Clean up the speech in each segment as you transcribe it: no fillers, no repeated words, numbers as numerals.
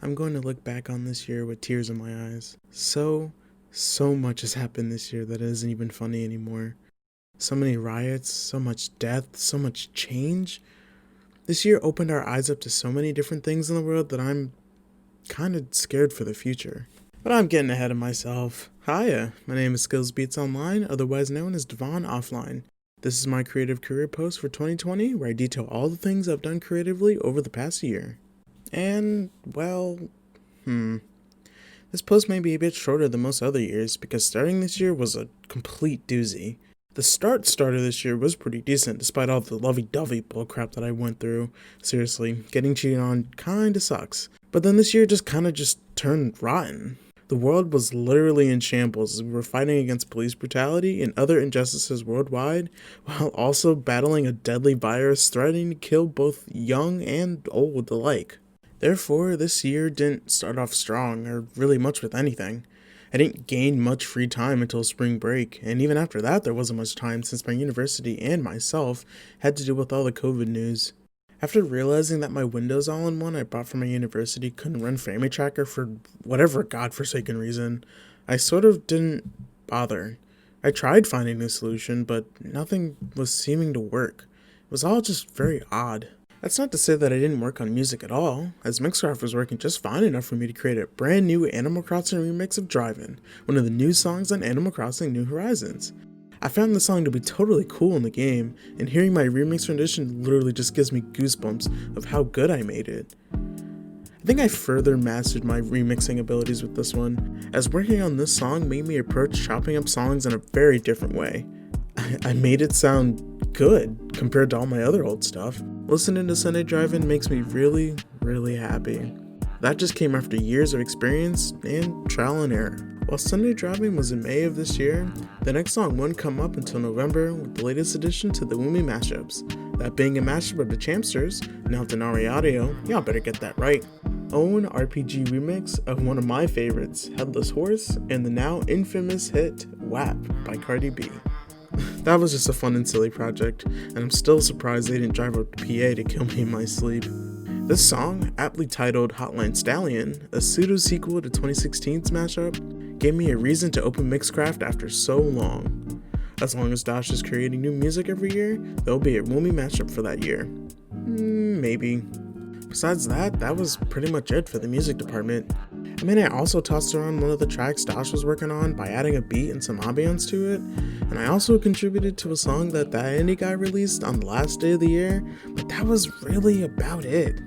I'm going to look back on this year with tears in my eyes. So much has happened this year that it isn't even funny anymore. So many riots, so much death, so much change. This year opened our eyes up to so many different things in the world that I'm kind of scared for the future. But I'm getting ahead of myself. Hiya, my name is SkittlesBeats Online, otherwise known as Devonne Offline. This is my creative career post for 2020, where I detail all the things I've done creatively over the past year. And, well, this post may be a bit shorter than most other years, because starting this year was a complete doozy. The start of this year was pretty decent, despite all the lovey-dovey bullcrap that I went through. Seriously, getting cheated on kinda sucks. But then this year just turned rotten. The world was literally in shambles as we were fighting against police brutality and other injustices worldwide, while also battling a deadly virus threatening to kill both young and old alike. Therefore, this year didn't start off strong, or really much with anything. I didn't gain much free time until spring break, and even after that there wasn't much time since my university and myself had to deal with all the COVID news. After realizing that my Windows all-in-one I bought from my university couldn't run Family Tracker for whatever godforsaken reason, I sort of didn't bother. I tried finding a solution, but nothing was seeming to work. It was all just very odd. That's not to say that I didn't work on music at all, as Mixcraft was working just fine enough for me to create a brand new Animal Crossing remix of Drivin', one of the new songs on Animal Crossing New Horizons. I found the song to be totally cool in the game, and hearing my remix rendition literally just gives me goosebumps of how good I made it. I think I further mastered my remixing abilities with this one, as working on this song made me approach chopping up songs in a very different way. I made it sound good compared to all my other old stuff. Listening to Sunday Drive-In makes me really, really happy. That just came after years of experience and trial and error. While Sunday Drive-In was in May of this year, the next song wouldn't come up until November with the latest addition to the Woomy mashups. That being a mashup of the Champsters, now Denari Audio, y'all better get that right, own RPG remix of one of my favorites, Headless Horse, and the now infamous hit WAP by Cardi B. That was just a fun and silly project, and I'm still surprised they didn't drive up to PA to kill me in my sleep. This song, aptly titled Hotline Stallion, a pseudo-sequel to 2016's mashup, gave me a reason to open Mixcraft after so long. As long as Dash is creating new music every year, there'll be a Woomy mashup for that year. Maybe. Besides that, that was pretty much it for the music department. I mean, I also tossed around one of the tracks Dash was working on by adding a beat and some ambience to it, and I also contributed to a song that indie guy released on the last day of the year, but that was really about it.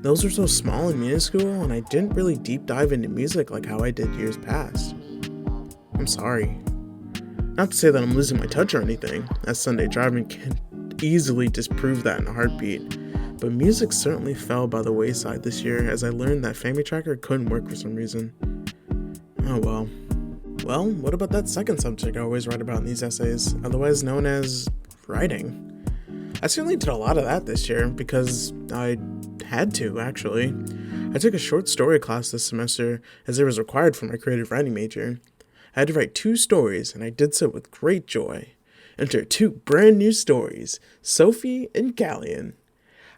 Those were so small and minuscule, and I didn't really deep dive into music like how I did years past. I'm sorry. Not to say that I'm losing my touch or anything, as Sunday Driving can easily disprove that in a heartbeat. But music certainly fell by the wayside this year as I learned that Family Tracker couldn't work for some reason. Oh well. Well, what about that second subject I always write about in these essays, otherwise known as writing? I certainly did a lot of that this year because I had to, actually. I took a short story class this semester as it was required for my creative writing major. I had to write 2 stories, and I did so with great joy. Enter 2 brand new stories, Sophie and Galleon.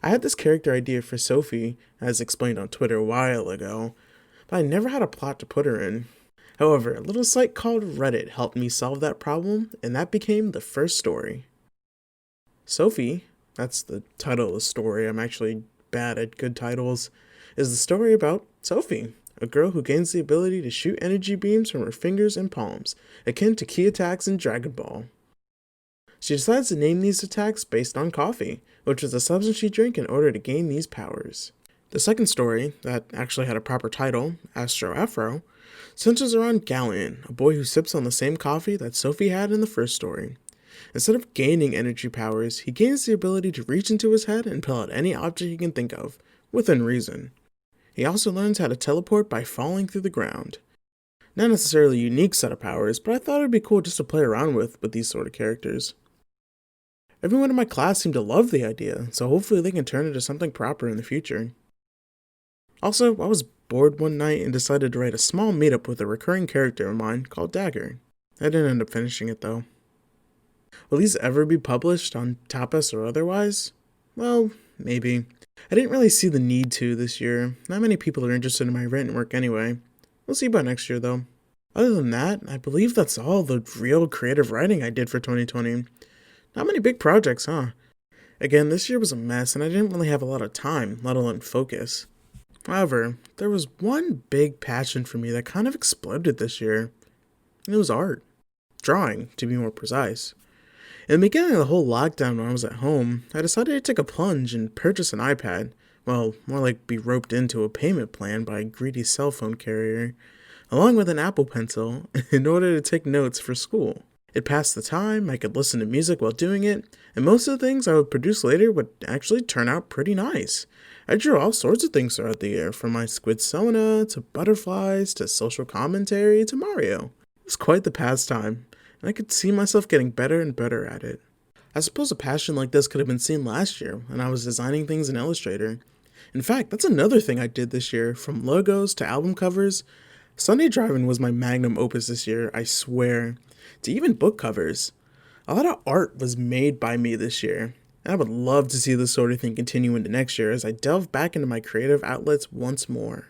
I had this character idea for Sophie, as explained on Twitter a while ago, but I never had a plot to put her in. However, a little site called Reddit helped me solve that problem, and that became the first story. Sophie, that's the title of the story, I'm actually bad at good titles, is the story about Sophie, a girl who gains the ability to shoot energy beams from her fingers and palms, akin to key attacks in Dragon Ball. She decides to name these attacks based on coffee, which is a substance she drank in order to gain these powers. The second story, that actually had a proper title, Astro Afro, centers around Galleon, a boy who sips on the same coffee that Sophie had in the first story. Instead of gaining energy powers, he gains the ability to reach into his head and pull out any object he can think of, within reason. He also learns how to teleport by falling through the ground. Not necessarily a unique set of powers, but I thought it would be cool just to play around with these sort of characters. Everyone in my class seemed to love the idea, so hopefully they can turn it into something proper in the future. Also, I was bored one night and decided to write a small meetup with a recurring character of mine called Dagger. I didn't end up finishing it though. Will these ever be published on Tapas or otherwise? Well, maybe. I didn't really see the need to this year. Not many people are interested in my written work anyway. We'll see about next year though. Other than that, I believe that's all the real creative writing I did for 2020. Not many big projects, huh? Again, this year was a mess and I didn't really have a lot of time, let alone focus. However, there was one big passion for me that kind of exploded this year, and it was art. Drawing, to be more precise. In the beginning of the whole lockdown when I was at home, I decided to take a plunge and purchase an iPad. Well, more like be roped into a payment plan by a greedy cell phone carrier, along with an Apple Pencil, in order to take notes for school. It passed the time, I could listen to music while doing it, and most of the things I would produce later would actually turn out pretty nice. I drew all sorts of things throughout the year, from my squid Sona, to butterflies, to social commentary, to Mario. It was quite the pastime, and I could see myself getting better and better at it. I suppose a passion like this could have been seen last year when I was designing things in Illustrator. In fact, that's another thing I did this year, from logos to album covers. Sunday Driving was my magnum opus this year, I swear, to even book covers. A lot of art was made by me this year, and I would love to see this sort of thing continue into next year as I delve back into my creative outlets once more.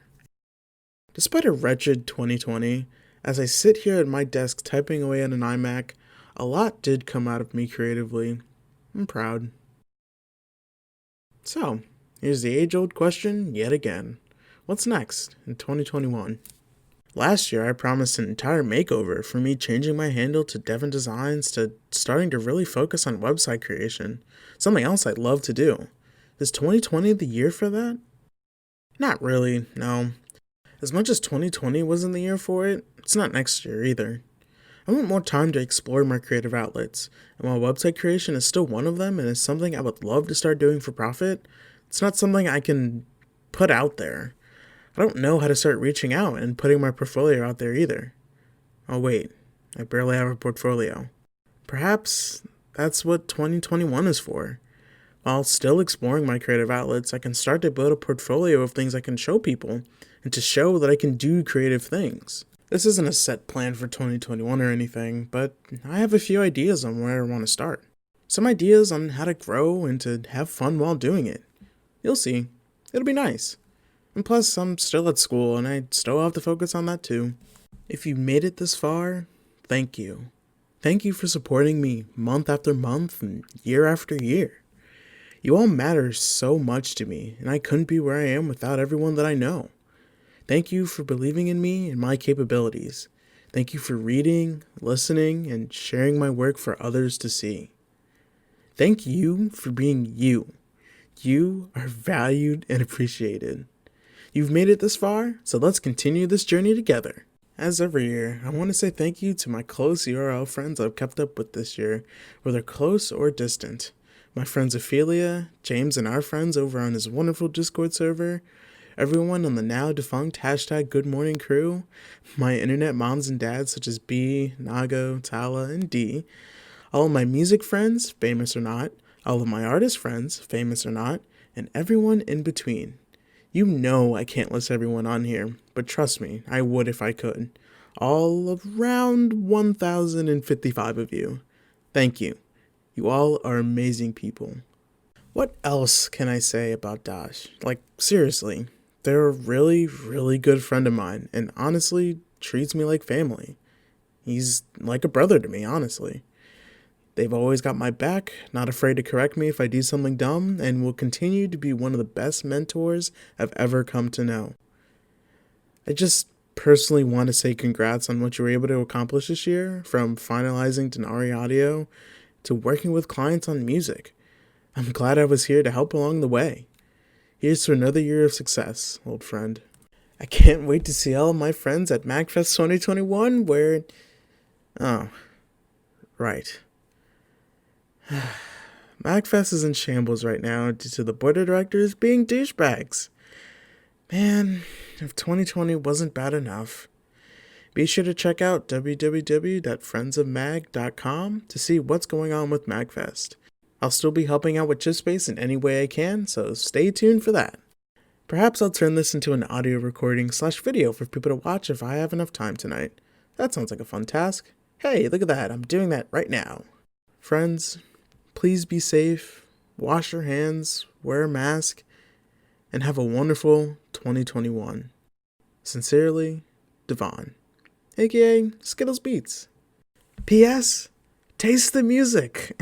Despite a wretched 2020, as I sit here at my desk typing away on an iMac, a lot did come out of me creatively. I'm proud. So, here's the age-old question yet again. What's next in 2021? Last year, I promised an entire makeover from me changing my handle to Devonne Designs to starting to really focus on website creation, something else I'd love to do. Is 2020 the year for that? Not really, no. As much as 2020 wasn't the year for it, it's not next year either. I want more time to explore my creative outlets, and while website creation is still one of them and is something I would love to start doing for profit, it's not something I can put out there. I don't know how to start reaching out and putting my portfolio out there either. Oh wait, I barely have a portfolio. Perhaps that's what 2021 is for. While still exploring my creative outlets, I can start to build a portfolio of things I can show people and to show that I can do creative things. This isn't a set plan for 2021 or anything, but I have a few ideas on where I want to start. Some ideas on how to grow and to have fun while doing it. You'll see. It'll be nice. And plus, I'm still at school, and I still have to focus on that too. If you made it this far, thank you. Thank you for supporting me month after month and year after year. You all matter so much to me, and I couldn't be where I am without everyone that I know. Thank you for believing in me and my capabilities. Thank you for reading, listening, and sharing my work for others to see. Thank you for being you. You are valued and appreciated. You've made it this far, so let's continue this journey together. As every year, I want to say thank you to my close URL friends I've kept up with this year, whether close or distant. My friends Ophelia, James, and our friends over on his wonderful Discord server, everyone on the now defunct #GoodMorning crew, my internet moms and dads such as B, Nago, Tala, and D, all of my music friends, famous or not, all of my artist friends, famous or not, and everyone in between. You know I can't list everyone on here, but trust me, I would if I could. All around 1,055 of you. Thank you. You all are amazing people. What else can I say about Dash? Like, seriously, they're a really, really good friend of mine, and honestly, treats me like family. He's like a brother to me, honestly. They've always got my back, not afraid to correct me if I do something dumb, and will continue to be one of the best mentors I've ever come to know. I just personally want to say congrats on what you were able to accomplish this year, from finalizing Denari Audio to working with clients on music. I'm glad I was here to help along the way. Here's to another year of success, old friend. I can't wait to see all of my friends at MagFest 2021 where... Oh, right. MagFest is in shambles right now due to the board of directors being douchebags. Man, if 2020 wasn't bad enough. Be sure to check out www.friendsofmag.com to see what's going on with MagFest. I'll still be helping out with chip space in any way I can, so stay tuned for that. Perhaps I'll turn this into an audio recording / video for people to watch if I have enough time tonight. That sounds like a fun task. Hey, look at that, I'm doing that right now. Friends, please be safe, wash your hands, wear a mask, and have a wonderful 2021. Sincerely, Devonne, aka SkittlesBeats. P.S. Taste the music.